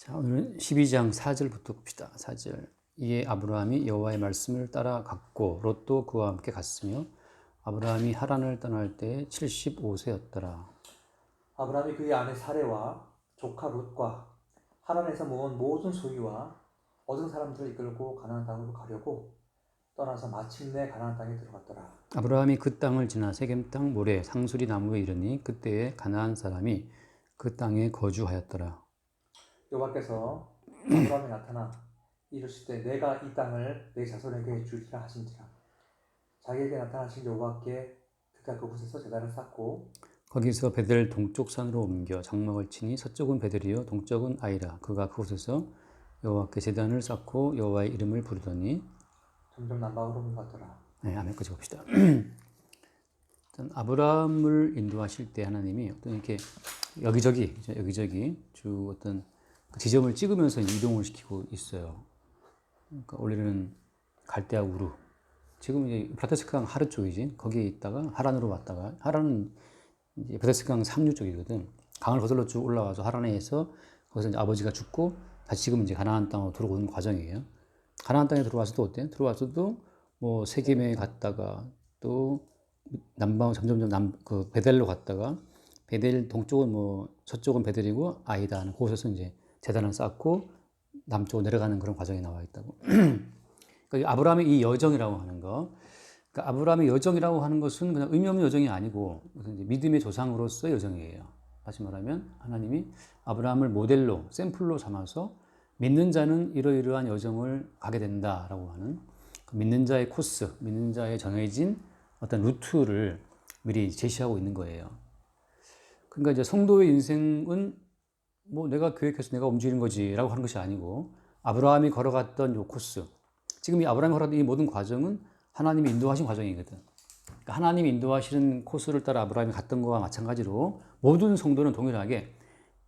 자, 오늘은 12장 4절부터 봅시다. 4절. 이에 아브라함이 여호와의 말씀을 따라 갔고 롯도 그와 함께 갔으며 아브라함이 하란을 떠날 때에 75세였더라. 아브라함이 그의 아내 사레와 조카 롯과 하란에서 모은 모든 소유와 얻은 사람들을 이끌고 가나안 땅으로 가려고 떠나서 마침내 가나안 땅에 들어갔더라. 아브라함이 그 땅을 지나 세겜 땅 모래 상수리 나무에 이르니 그때에 가나안 사람이 그 땅에 거주하였더라. 여호와께서 아브라함에 나타나 이르시되 내가 이 땅을 내 자손에게 주리라 하신지라. 자기에게 나타나신 여호와께 그가 그곳에서 제단을 쌓고 거기서 베델 동쪽 산으로 옮겨 장막을 치니 서쪽은 베델이요 동쪽은 아이라. 그가 그곳에서 여호와께 제단을 쌓고 여호와의 이름을 부르더니 점점 남방으로 옮겨갔더라. 네, 아멘까지 봅시다. 아브라함을 인도하실 때 하나님이 어떤 이렇게 여기저기 주 어떤 지점을 찍으면서 이동을 시키고 있어요. 그러니까 원래는 갈대아 우르, 지금 이제 유프라테스강 하르 쪽이지. 거기에 있다가 하란으로 왔다가 하란은 이제 유프라테스강 상류 쪽이거든. 강을 거슬러 쭉 올라가서 하란에서 거기서 이제 아버지가 죽고 다시 지금 이제 가나안 땅으로 들어오는 과정이에요. 가나안 땅에 들어와서도 어때? 들어와서도 뭐 세겜에 갔다가 또 남방 점점 그 베델로 갔다가 베델 동쪽은 뭐 서쪽은 베델이고 아이다 하는 곳에서 이제 제단을 쌓고 남쪽으로 내려가는 그런 과정이 나와 있다고. 그러니까 아브라함의 이 여정이라고 하는 거, 그러니까 아브라함의 여정이라고 하는 것은 그냥 의미 없는 여정이 아니고 이제 믿음의 조상으로서의 여정이에요. 다시 말하면 하나님이 아브라함을 모델로 샘플로 삼아서 믿는 자는 이러이러한 여정을 가게 된다라고 하는 믿는 자의 코스, 믿는 자의 정해진 어떤 루트를 미리 제시하고 있는 거예요. 그러니까 이제 성도의 인생은 뭐 내가 계획해서 내가 움직이는 거지라고 하는 것이 아니고 아브라함이 걸어갔던 요 코스, 지금 이 아브라함이 걸어갔던 이 모든 과정은 하나님이 인도하신 과정이거든. 그러니까 하나님이 인도하시는 코스를 따라 아브라함이 갔던 거와 마찬가지로 모든 성도는 동일하게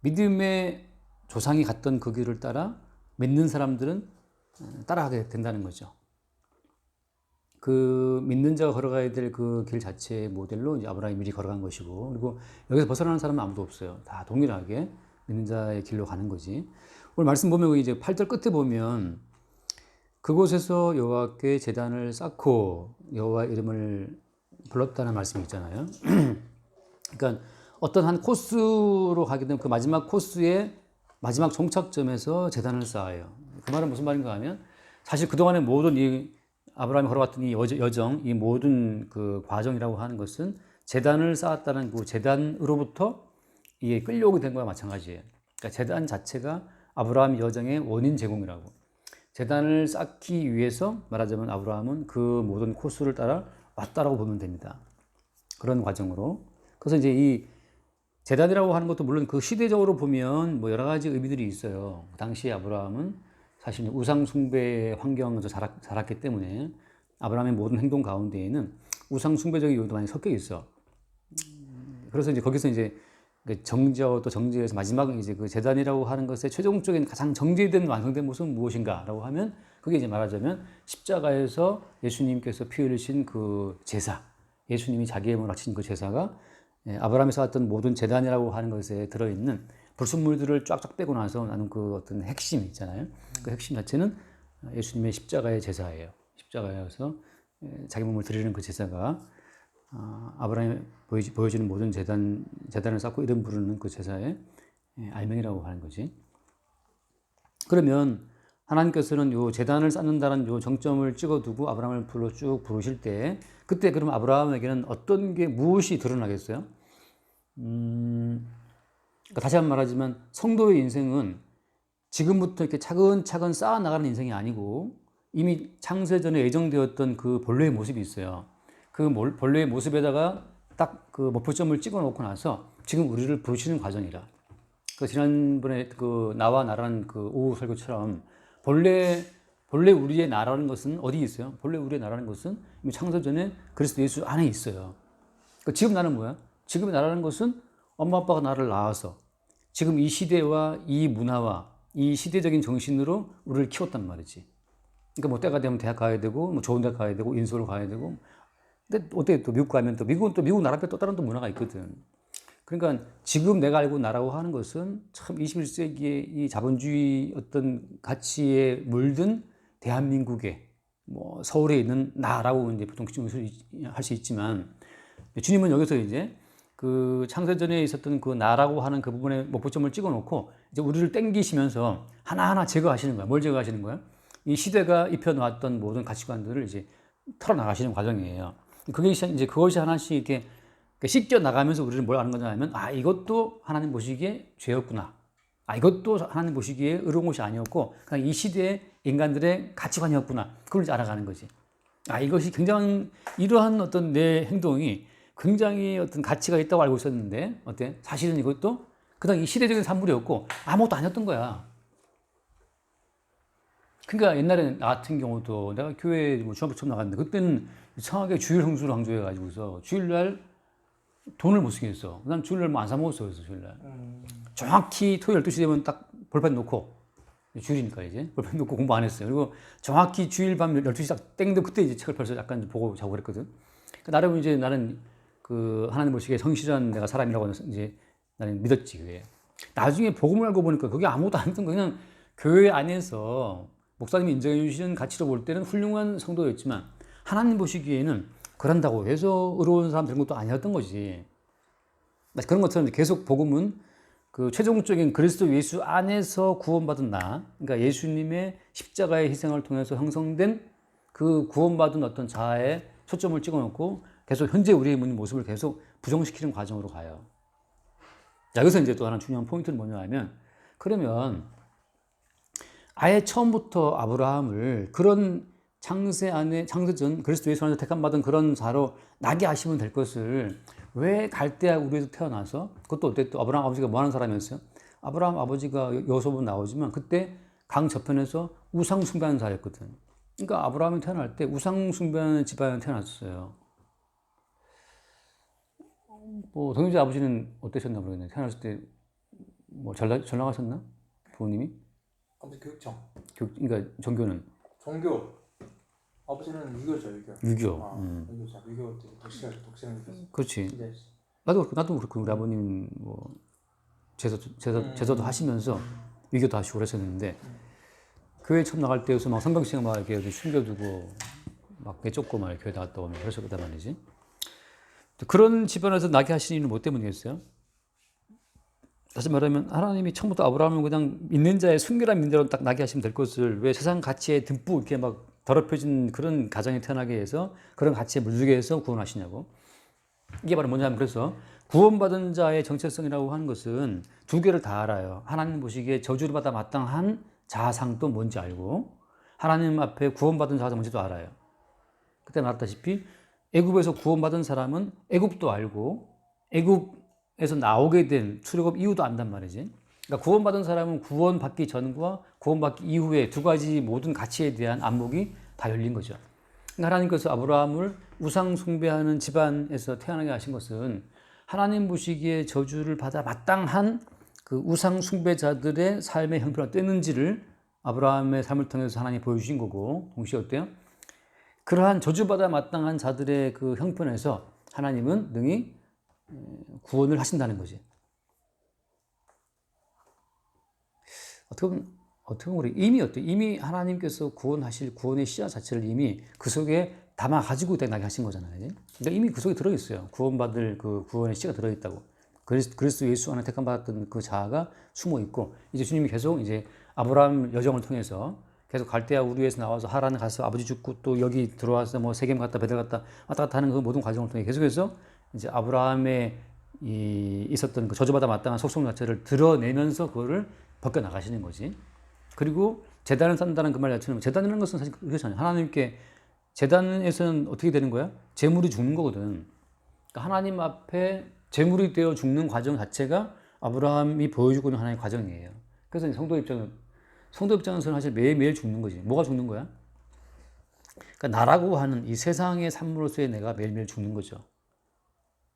믿음의 조상이 갔던 그 길을 따라 믿는 사람들은 따라가게 된다는 거죠. 그 믿는 자가 걸어가야 될 그 길 자체의 모델로 이제 아브라함이 미리 걸어간 것이고, 그리고 여기서 벗어나는 사람은 아무도 없어요. 다 동일하게 믿는 자의 길로 가는 거지. 오늘 말씀 보면 이제 8절 끝에 보면 그곳에서 여호와께 제단을 쌓고 여호와 이름을 불렀다는 말씀이 있잖아요. 그러니까 어떤 한 코스로 가게 되면 그 마지막 코스의 마지막 종착점에서 제단을 쌓아요. 그 말은 무슨 말인가 하면 사실 그동안의 모든 이 아브라함이 걸어갔던 이 여정, 이 모든 그 과정이라고 하는 것은 제단을 쌓았다는 그 제단으로부터 이게 끌려오게 된 거와 마찬가지예요. 그러니까 제단 자체가 아브라함 여정의 원인 제공이라고. 제단을 쌓기 위해서 말하자면 아브라함은 그 모든 코스를 따라 왔다라고 보면 됩니다. 그런 과정으로. 그래서 이제 이 제단이라고 하는 것도 물론 그 시대적으로 보면 뭐 여러 가지 의미들이 있어요. 당시 아브라함은 사실 우상 숭배의 환경에서 자랐기 때문에 아브라함의 모든 행동 가운데에는 우상 숭배적인 요소도 많이 섞여 있어. 그래서 이제 거기서 이제 정제와 또 정제에서 마지막 이제 그 제단이라고 하는 것의 최종적인 가장 정제된 완성된 모습은 무엇인가라고 하면 그게 이제 말하자면 십자가에서 예수님께서 피 흘리신 그 제사, 예수님이 자기의 몸을 바친 그 제사가 아브라함이 쌓았던 모든 제단이라고 하는 것에 들어있는 불순물들을 쫙쫙 빼고 나서 나는 그 어떤 핵심 있잖아요. 그 핵심 자체는 예수님의 십자가의 제사예요. 십자가에서 자기 몸을 드리는 그 제사가 아브라함이 보여지는 모든 제단을 쌓고 이름 부르는 그 제사의 알맹이라고 하는 거지. 그러면 하나님께서는 요 제단을 쌓는다는 요 정점을 찍어두고 아브라함을 불러 쭉 부르실 때 그때 그럼 아브라함에게는 어떤 게 무엇이 드러나겠어요? 그러니까 다시 한번 말하지만 성도의 인생은 지금부터 이렇게 차근차근 쌓아 나가는 인생이 아니고 이미 창세전에 예정되었던 그 본래의 모습이 있어요. 그 본래의 모습에다가 딱 그 목표점을 찍어 놓고 나서 지금 우리를 부르시는 과정이라. 그 지난번에 그 나와 나라는 그 오후 설교처럼 본래 우리의 나라는 것은 어디 있어요? 본래 우리의 나라는 것은 이미 창세전에 그리스도 예수 안에 있어요. 그러니까 지금 나는 뭐야? 지금의 나라는 것은 엄마 아빠가 나를 낳아서 지금 이 시대와 이 문화와 이 시대적인 정신으로 우리를 키웠단 말이지. 그러니까 뭐 때가 되면 대학 가야 되고 뭐 좋은 대 가야 되고 인서울 가야 되고. 근데 어때 또 미국 가면 또 미국은 또 미국 나라별 또 다른 또 문화가 있거든. 그러니까 지금 내가 알고 나라고 하는 것은 참 21세기의 이 자본주의 어떤 가치에 물든 대한민국의 뭐 서울에 있는 나라고 이제 보통 할 수 있지만 주님은 여기서 이제 그 창세전에 있었던 그 나라고 하는 그 부분에 목표점을 찍어놓고 이제 우리를 땡기시면서 하나하나 제거하시는 거야. 뭘 제거하시는 거야? 이 시대가 입혀놓았던 모든 가치관들을 이제 털어나가시는 과정이에요. 그것이 하나씩 이렇게 씻겨 나가면서 우리를 뭘 하는 거냐면, 아, 이것도 하나님 보시기에 죄였구나. 아, 이것도 하나님 보시기에 의로운 것이 아니었고, 그냥 이 시대의 인간들의 가치관이었구나. 그걸 이제 알아가는 거지. 아, 이것이 굉장히, 이러한 어떤 내 행동이 굉장히 어떤 가치가 있다고 알고 있었는데, 어때? 사실은 이것도 그냥 이 시대적인 산물이었고, 아무것도 아니었던 거야. 그러니까 옛날에 나 같은 경우도 내가 교회 뭐 중학교 처음 나갔는데, 그때는 이상하게 주일 성수를 강조해가지고서 주일날 돈을 못 쓰겠어. 난 주일날 뭐 안 사먹었어. 그래서 주일날. 정확히 토요일 12시 되면 딱 볼펜 놓고, 주일이니까 이제 볼펜 놓고 공부 안 했어요. 그리고 정확히 주일 밤 12시 딱 땡데 그때 이제 책을 펴서 약간 보고 자고 그랬거든. 그러니까 나름 이제 나는 그 하나님 보시기에 성실한 내가 사람이라고 이제 나는 믿었지, 그게. 나중에 복음을 알고 보니까 그게 아무것도 안 했던 거, 그냥 교회 안에서 목사님이 인정해 주시는 가치로 볼 때는 훌륭한 성도였지만 하나님 보시기에는 그런다고 해서 의로운 사람 되는 것도 아니었던 거지. 그런 것처럼 계속 복음은 그 최종적인 그리스도 예수 안에서 구원받은 나, 그러니까 예수님의 십자가의 희생을 통해서 형성된 그 구원받은 어떤 자아에 초점을 찍어놓고 계속 현재 우리의 모습을 계속 부정시키는 과정으로 가요. 자, 여기서 이제 또 하나 중요한 포인트는 뭐냐 하면, 그러면 아예 처음부터 아브라함을 그런 창세전 그리스도 예수 안에서 택함받은 그런 자로 나게 하시면 될 것을 왜 갈대아 우리에서 태어나서, 그것도 어때, 또 아브라함 아버지가 뭐 하는 사람이었어요? 아브라함 아버지가 여호수아는 나오지만 그때 강 저편에서 우상 숭배하는 자였거든. 그러니까 아브라함이 태어날 때 우상 숭배하는 집안에 태어났어요. 뭐 동유자 아버지는 어떠셨나 모르겠네. 태어났을 때 뭐 잘 나가셨나? 부모님이? 아버지 교육청. 그러니까 종교는? 종교. 아버지는 유교죠, 유교. 유교. 유교자. 유교 때 독실한 유교. 그렇지. 네. 나도 그렇고 우리 아버님 뭐 제사도 하시면서 유교도 하시고 그랬었는데, 교회 처음 나갈 때여서 막 성경책 막 이렇게 숨겨두고 막 내쫓고 막 교회 나갔다 오면 그러셨단 말이지. 그런 집안에서 나게 하신 이유는 뭐 때문이겠어요? 다시 말하면 하나님이 처음부터 아브라함을 그냥 믿는 자의 순결한 민대로 딱 나게 하시면 될 것을 왜 세상 가치에 듬뿍 이렇게 막 더럽혀진 그런 가정에 태어나게 해서 그런 가치에 물들게 해서 구원하시냐고. 이게 바로 뭐냐면, 그래서 구원받은 자의 정체성이라고 하는 것은 두 개를 다 알아요. 하나님 보시기에 저주를 받아 마땅한 자상도 뭔지 알고, 하나님 앞에 구원받은 자가 뭔지도 알아요. 그때 말했다시피 애굽에서 구원받은 사람은 애굽도 알고 애굽에서 나오게 된 출애굽 이유도 안단 말이지. 그러니까 구원받은 사람은 구원받기 전과 구원받기 이후에 두 가지 모든 가치에 대한 안목이 다 열린 거죠. 그러니까 하나님께서 아브라함을 우상 숭배하는 집안에서 태어나게 하신 것은 하나님 보시기에 저주를 받아 마땅한 그 우상 숭배자들의 삶의 형편이 어땠는지를 아브라함의 삶을 통해서 하나님이 보여주신 거고, 동시에 어때요? 그러한 저주받아 마땅한 자들의 그 형편에서 하나님은 능히 구원을 하신다는 거지. 어떻게 보면 우리 이미 하나님께서 구원하실 구원의 씨앗 자체를 이미 그 속에 담아 가지고 나게 하신 거잖아요. 그러니까 이미 그 속에 들어있어요. 구원받을 그 구원의 씨가 들어있다고. 그리스도 예수 안에 택함 받았던 그 자아가 숨어 있고, 이제 주님이 계속 이제 아브라함 여정을 통해서 계속 갈대아 우르에서 나와서 하란 가서 아버지 죽고 또 여기 들어와서 뭐 세겜 갔다 베델 갔다 왔다 갔다 하는 그 모든 과정을 통해 계속해서 이제 아브라함의 있었던 그 저주받아 마땅한 속성 자체를 드러내면서 그거를 벗겨 나가시는 거지. 그리고 제단을 쌓는다는 그 말 자체는, 제단이라는 것은 사실 그렇잖아요. 하나님께 제단에서는 어떻게 되는 거야? 제물이 죽는 거거든. 그러니까 하나님 앞에 제물이 되어 죽는 과정 자체가 아브라함이 보여주고 있는 하나의 과정이에요. 그래서 성도 입장에서는 사실 매일매일 죽는 거지. 뭐가 죽는 거야? 그러니까 나라고 하는 이 세상의 삶으로서의 내가 매일매일 죽는 거죠.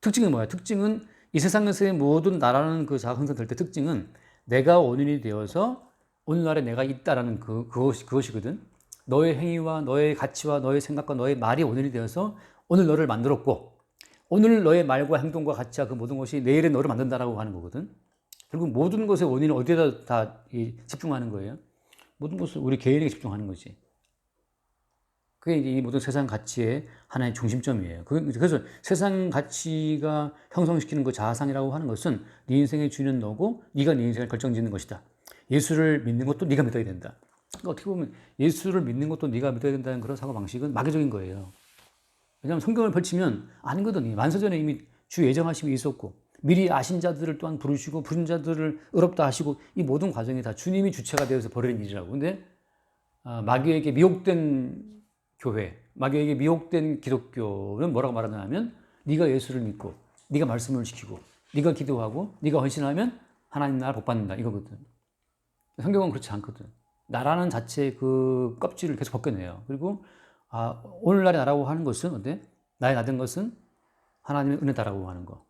특징은 뭐야? 특징은 이 세상에서의 모든 나라는 그 자가 형성될 때 특징은 내가 원인이 되어서 오늘날에 내가 있다라는 그것이거든. 너의 행위와 너의 가치와 너의 생각과 너의 말이 원인이 되어서 오늘 너를 만들었고, 오늘 너의 말과 행동과 가치와 그 모든 것이 내일의 너를 만든다라고 하는 거거든. 결국 모든 것의 원인은 어디에다 다 집중하는 거예요? 모든 것을 우리 개인에게 집중하는 거지. 그게 이제 이 모든 세상 가치의 하나의 중심점이에요. 그래서 세상 가치가 형성시키는 그 자아상이라고 하는 것은 네 인생의 주인은 너고 네가 네 인생을 결정짓는 것이다. 예수를 믿는 것도 네가 믿어야 된다. 그러니까 어떻게 보면 예수를 믿는 것도 네가 믿어야 된다는 그런 사고방식은 마귀적인 거예요. 왜냐하면 성경을 펼치면 아니거든. 만세전에 이미 주 예정하심이 있었고 미리 아신 자들을 또한 부르시고 부른 자들을 의롭다 하시고 이 모든 과정이 다 주님이 주체가 되어서 벌어진 일이라고. 근데 마귀에게 미혹된 교회, 마귀에게 미혹된 기독교는 뭐라고 말하냐면 네가 예수를 믿고 네가 말씀을 지키고 네가 기도하고 네가 헌신하면 하나님 나라 복 받는다 이거거든. 성경은 그렇지 않거든. 나라는 자체의 그 껍질을 계속 벗겨내요. 그리고 오늘날의 나라고 하는 것은 어때? 나의 나 된 것은 하나님의 은혜다라고 하는 거.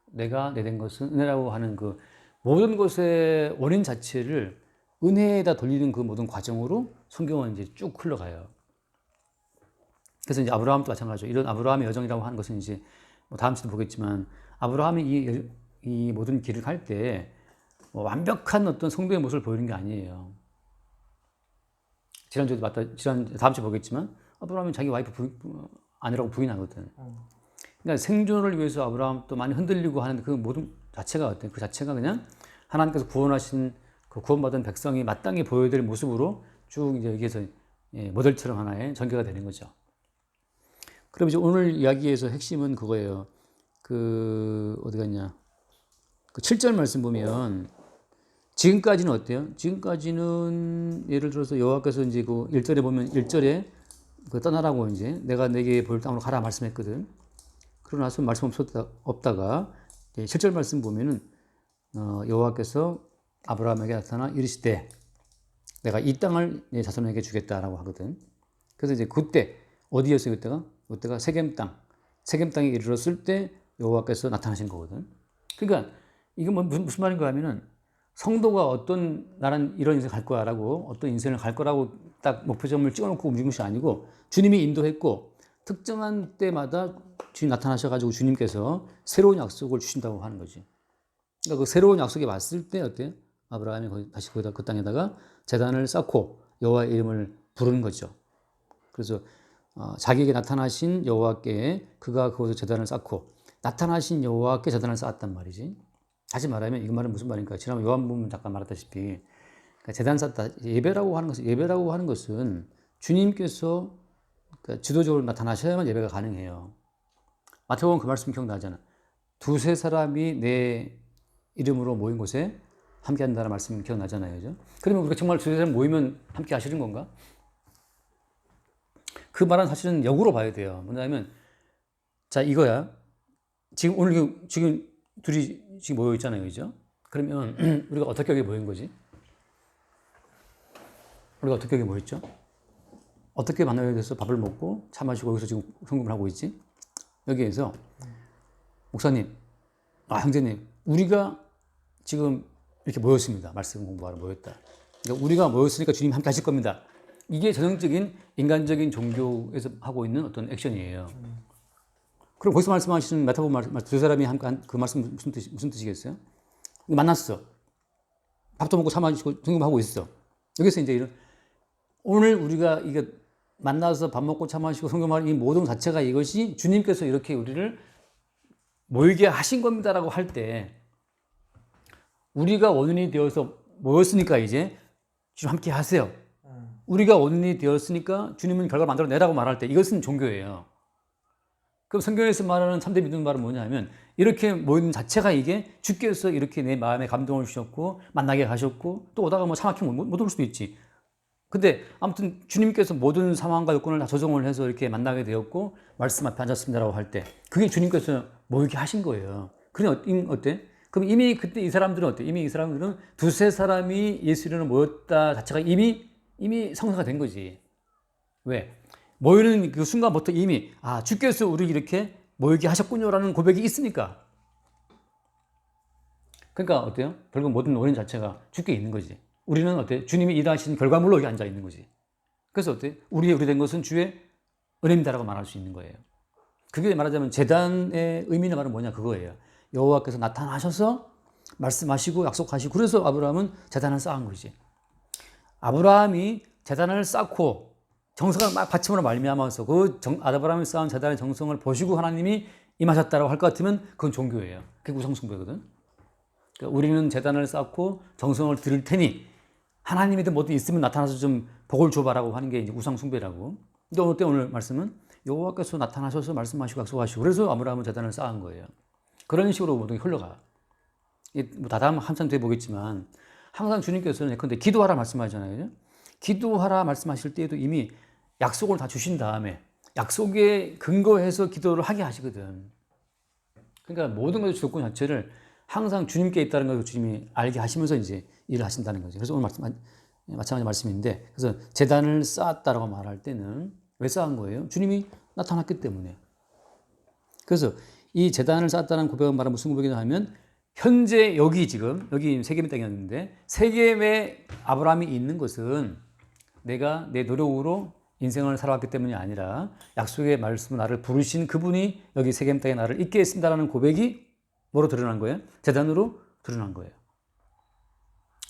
내가 내 된 것은 은혜라고 하는 그 모든 것의 원인 자체를 은혜에다 돌리는 그 모든 과정으로 성경은 이제 쭉 흘러가요. 그래서 이제 아브라함도 마찬가지죠. 이런 아브라함의 여정이라고 하는 것은 이제 뭐 다음 주도 보겠지만 아브라함이 이 모든 길을 갈 때 완벽한 어떤 성도의 모습을 보이는 게 아니에요. 다음 주에 보겠지만 아브라함은 자기 와이프 아내라고 부인하거든. 그러니까 생존을 위해서 아브라함도 많이 흔들리고 하는 그 모든 자체가 어때요? 그 자체가 그냥 하나님께서 구원하신 그 구원받은 백성이 마땅히 보여야 될 모습으로 쭉 이제 여기에서 모델처럼 하나의 전개가 되는 거죠. 그럼 이제 오늘 이야기에서 핵심은 그거예요. 어디 갔냐? 그 7절 말씀 보면 지금까지는 어때요? 지금까지는 예를 들어서 여호와께서 이제 그 1절에 보면 1절에 그 떠나라고 이제 내가 내게 보일 땅으로 가라 말씀했거든. 그러고 나서 말씀 없다가 7절 말씀 보면은 여호와께서 아브라함에게 나타나 이르시되 내가 이 땅을 내 자손에게 주겠다라고 하거든. 그래서 이제 그때 어디였어요? 그때가 세겜 땅에 이르렀을 때 여호와께서 나타나신 거거든. 그러니까 이게 무슨 말인가 하면은 성도가 나는 이런 인생 갈 거야라고 어떤 인생을 갈 거라고 딱 목표점을 찍어놓고 움직이는 것이 아니고 주님이 인도했고 특정한 때마다 주님 나타나셔가지고 주님께서 새로운 약속을 주신다고 하는 거지. 그러니까 그 새로운 약속이 왔을 때 어때? 아브라함이 다시 그 땅에다가 제단을 쌓고 여호와의 이름을 부르는 거죠. 그래서 자기에게 나타나신 여호와께 그가 그곳에 제단을 쌓고 나타나신 여호와께 제단을 쌓았단 말이지. 다시 말하면 이 말은 무슨 말인가? 지난번 요한복음 잠깐 말했다시피 그러니까 제단 쌓다 예배라고 하는 것은 주님께서 그러니까 지도적으로 나타나셔야만 예배가 가능해요. 마태복음 그 말씀 기억나잖아. 두세 사람이 내 이름으로 모인 곳에 함께 한다는 말씀 기억나잖아요. 그죠? 그러면 우리가 정말 두세 사람 모이면 함께 하시는 건가? 그 말은 사실은 역으로 봐야 돼요. 뭐냐면 자 이거야. 지금 둘이 지금 모여 있잖아요. 그죠? 그러면 우리가 어떻게 여기 모인 거지? 우리가 어떻게 여기 모였죠? 어떻게 만나게 돼서 밥을 먹고 차 마시고 여기서 지금 성금을 하고 있지? 여기에서 목사님, 형제님, 우리가 지금 이렇게 모였습니다. 말씀 공부하러 모였다. 그러니까 우리가 모였으니까 주님 함께 하실 겁니다. 이게 전형적인 인간적인 종교에서 하고 있는 어떤 액션이에요. 그럼 거기서 말씀하시는 마태복음 두 사람이 함께 한 그 말씀 무슨 뜻이겠어요? 만났어. 밥도 먹고 차 마시고 성금하고 있어. 여기서 이제 오늘 우리가 이게 만나서 밥 먹고 차 마시고 성금하는 이 모든 자체가 이것이 주님께서 이렇게 우리를 모이게 하신 겁니다라고 할 때 우리가 원인이 되어서 모였으니까 이제 주님 함께 하세요. 우리가 원인이 되었으니까 주님은 결과를 만들어내라고 말할 때 이것은 종교예요. 그럼 성경에서 말하는 참된 믿음의 말은 뭐냐면 이렇게 모이는 자체가 이게 주께서 이렇게 내 마음에 감동을 주셨고 만나게 하셨고 또 오다가 뭐 차 막히면 못 올 수도 있지. 근데 아무튼 주님께서 모든 상황과 요건을 다 조정을 해서 이렇게 만나게 되었고 말씀 앞에 앉았습니다라고 할 때 그게 주님께서 모이게 하신 거예요. 그럼 어때? 그럼 이미 그때 이 사람들은 어때? 이미 이 사람들은 두세 사람이 예수 이름으로 모였다 자체가 이미 성사가 된 거지. 왜? 모이는 그 순간부터 이미 주께서 우리 이렇게 모이게 하셨군요라는 고백이 있으니까. 그러니까 어때요? 결국 모든 원인 자체가 주께 있는 거지. 우리는 어때? 주님이 일하신 결과물로 여기 앉아 있는 거지. 그래서 어때? 우리 된 것은 주의 은혜입니다라고 말할 수 있는 거예요. 그게 말하자면 제단의 의미는 바로 뭐냐 그거예요. 여호와께서 나타나셔서 말씀하시고 약속하시고 그래서 아브라함은 제단을 쌓은 거지. 아브라함이 제단을 쌓고 정성을 막 바침으로 말미암아서 아브라함이 쌓은 제단의 정성을 보시고 하나님이 임하셨다고 할 것 같으면 그건 종교예요. 그게 우상숭배거든. 그러니까 우리는 제단을 쌓고 정성을 드릴 테니 하나님이든 뭐든 있으면 나타나서 좀 복을 줘봐라고 하는 게 이제 우상숭배라고. 근데 오늘 말씀은 여호와께서 나타나셔서 말씀하시고 약속하시고 그래서 아브라함은 제단을 쌓은 거예요. 그런 식으로 모든 게 흘러가. 뭐 다다음 한참 뒤에 보겠지만 항상 주님께서는 근데 기도하라 말씀하잖아요. 기도하라 말씀하실 때에도 이미 약속을 다 주신 다음에 약속에 근거해서 기도를 하게 하시거든. 그러니까 모든 것의 주도권 자체를 항상 주님께 있다는 것을 주님이 알게 하시면서 이제 일을 하신다는 거죠. 그래서 오늘 마찬가지 말씀인데 그래서 제단을 쌓았다라고 말할 때는 왜 쌓은 거예요? 주님이 나타났기 때문에. 그래서 이 제단을 쌓았다는 고백은 말하면 무슨 고백이냐 하면 현재 여기 세겜의 땅이었는데 세겜에 아브라함이 있는 것은 내가 내 노력으로 인생을 살아왔기 때문이 아니라 약속의 말씀으로 나를 부르신 그분이 여기 세겜 땅에 나를 있게 했습니다라는 고백이 뭐로 드러난 거예요? 제단으로 드러난 거예요.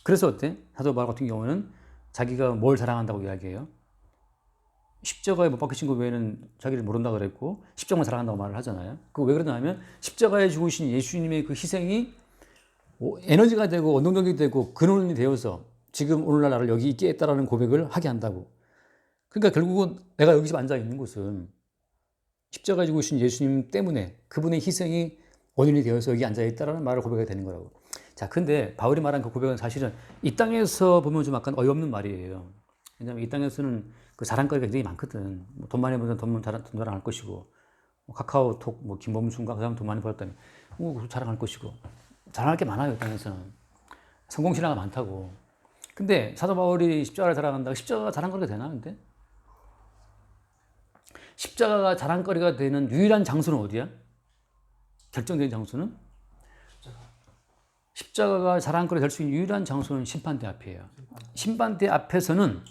그래서 어때? 사도 바울 같은 경우는 자기가 뭘 자랑한다고 이야기해요? 십자가에 못 박히신 것 외에는 자기를 모른다 그랬고 십자가만 자랑한다고 말을 하잖아요. 그거 왜 그러냐 하면 십자가에 죽으신 예수님의 그 희생이 에너지가 되고 원동력이 되고 근원이 되어서 지금 오늘날 나를 여기 있게 했다라는 고백을 하게 한다고. 그러니까 결국은 내가 여기 앉아 있는 곳은 십자가에 죽으신 예수님 때문에 그분의 희생이 원인이 되어서 여기 앉아 있다라는 말을 고백하게 되는 거라고. 자, 근데 바울이 말한 그 고백은 사실은 이 땅에서 보면 좀 약간 어이없는 말이에요. 왜냐하면 이 땅에서는 그 자랑거리가 굉장히 많거든. 돈 많이 벌면 돈 자랑할 것이고, 카카오톡, 김범순과 그 사람 돈 많이 벌었다니, 자랑할 것이고, 자랑할 게 많아요, 이 땅에서는. 성공신화가 많다고. 근데 사도 바울이 십자가를 자랑한다고 십자가가 자랑거리가 되나, 근데? 십자가가 자랑거리가 되는 유일한 장소는 어디야? 결정된 장소는? 십자가가 자랑거리 될 수 있는 유일한 장소는 심판대 앞이에요. 심판대 앞에서는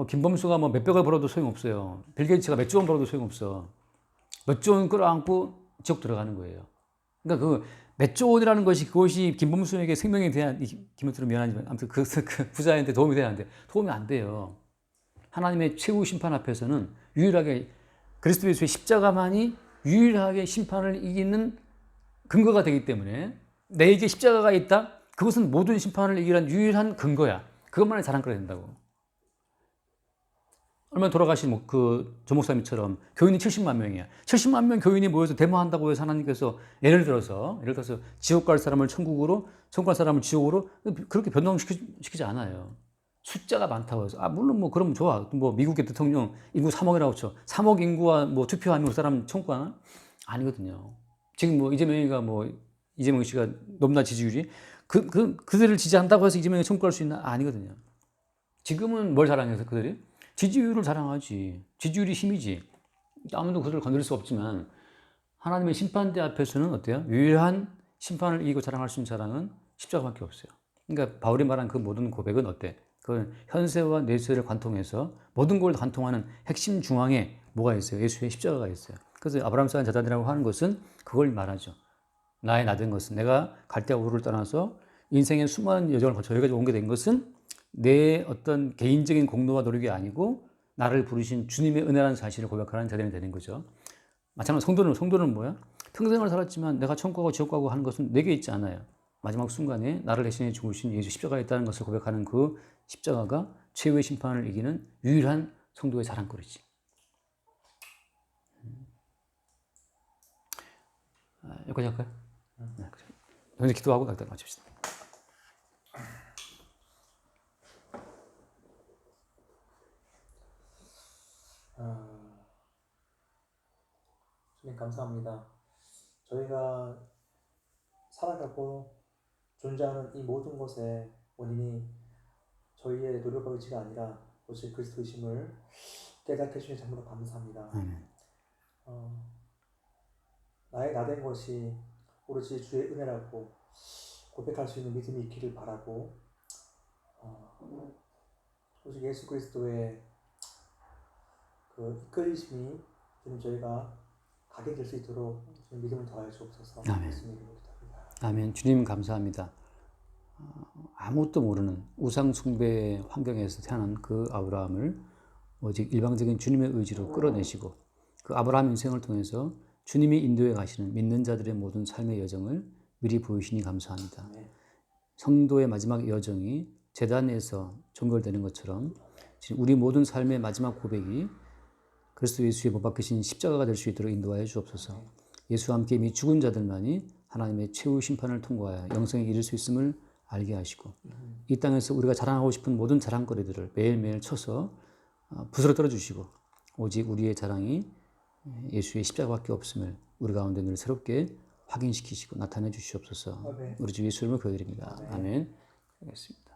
김범수가 몇백을 벌어도 소용없어요. 빌 게이츠가 몇 조 원 벌어도 소용없어. 몇 조 원 끌어안고 지옥 들어가는 거예요. 그러니까 그 몇 조 원이라는 것이 그것이 김범수에게 생명에 대한 김범수는 미안하지만 아무튼 그 부자한테 도움이 돼야 하는데 도움이 안 돼요. 하나님의 최후 심판 앞에서는 유일하게 그리스도 예수의 십자가만이 유일하게 심판을 이기는 근거가 되기 때문에 내게 십자가가 있다? 그것은 모든 심판을 이기는 유일한 근거야. 그것만을 자랑거려야 된다고. 얼마 돌아가신 조 목사님처럼 교인이 70만 명이야. 70만 명 교인이 모여서 데모한다고 해서 하나님께서 예를 들어서 지옥 갈 사람을 천국으로, 천국 갈 사람을 지옥으로 그렇게 변동시키지 않아요. 숫자가 많다고 해서 물론 그러면 좋아. 미국의 대통령 인구 3억이라고 쳐. 3억 인구와 투표하면 그 사람 천국 가나? 아니거든요. 지금 이재명 씨가 높나 지지율이 그들을 지지한다고 해서 이재명이 천국 갈 수 있나? 아니거든요. 지금은 뭘 자랑해서 그들이? 지지율을 자랑하지. 지지율이 힘이지. 아무도 그들을 건드릴 수 없지만 하나님의 심판대 앞에서는 어때요? 유일한 심판을 이기고 자랑할 수 있는 자랑은 십자가밖에 없어요. 그러니까 바울이 말한 그 모든 고백은 어때? 그건 현세와 내세를 관통해서 모든 걸 관통하는 핵심 중앙에 뭐가 있어요? 예수의 십자가가 있어요. 그래서 아브라함 쌓은 제단이라고 하는 것은 그걸 말하죠. 나의 나된 것은 내가 갈대아 우르를 떠나서 인생의 수많은 여정을 거쳐 여기까지 오게 된 것은 내 어떤 개인적인 공로와 노력이 아니고 나를 부르신 주님의 은혜라는 사실을 고백하는 제단이 되는 거죠. 마찬가지로 성도는 뭐야? 평생을 살았지만 내가 천국 가고 지옥 가고 하는 것은 내게 있지 않아요. 마지막 순간에 나를 대신해 죽으신 예수 십자가에 있다는 것을 고백하는 그 십자가가 최후의 심판을 이기는 유일한 성도의 자랑거리지. 여기까지 할까요? 네. 기도하고 마칩시다. 주님 감사합니다. 저희가 살아가고 존재하는 이 모든 것의 원인이 저희의 노력과 의지가 아니라 오직 그리스도이심을 깨닫게 해주신 참으로 감사합니다. 나의 나된 것이 오로지 주의 은혜라고 고백할 수 있는 믿음이 있기를 바라고 오직 예수 그리스도의 그 이끌리심이 주님 저희가 각인될 수 있도록 좀 믿음을 더하여 주옵소서. 아멘. 예수님 이름으로 기도합니다. 아멘. 주님 감사합니다. 아무것도 모르는 우상 숭배 환경에서 태어난 그 아브라함을 오직 일방적인 주님의 의지로 끌어내시고 그 아브라함 인생을 통해서 주님이 인도해 가시는 믿는 자들의 모든 삶의 여정을 미리 보이시니 감사합니다. 아멘. 성도의 마지막 여정이 제단에서 종결되는 것처럼 지금 우리 모든 삶의 마지막 고백이 그리스도 예수의 못 박히신 십자가가 될 수 있도록 인도하여 주옵소서. 예수와 함께 이미 죽은 자들만이 하나님의 최후 심판을 통과하여 영생에 이를 수 있음을 알게 하시고 이 땅에서 우리가 자랑하고 싶은 모든 자랑거리들을 매일매일 쳐서 부스러뜨려 주시고 오직 우리의 자랑이 예수의 십자가밖에 없음을 우리 가운데 늘 새롭게 확인시키시고 나타내 주시옵소서. 아멘. 우리 주 예수 이름으로 기도드립니다. 아멘. 알겠습니다.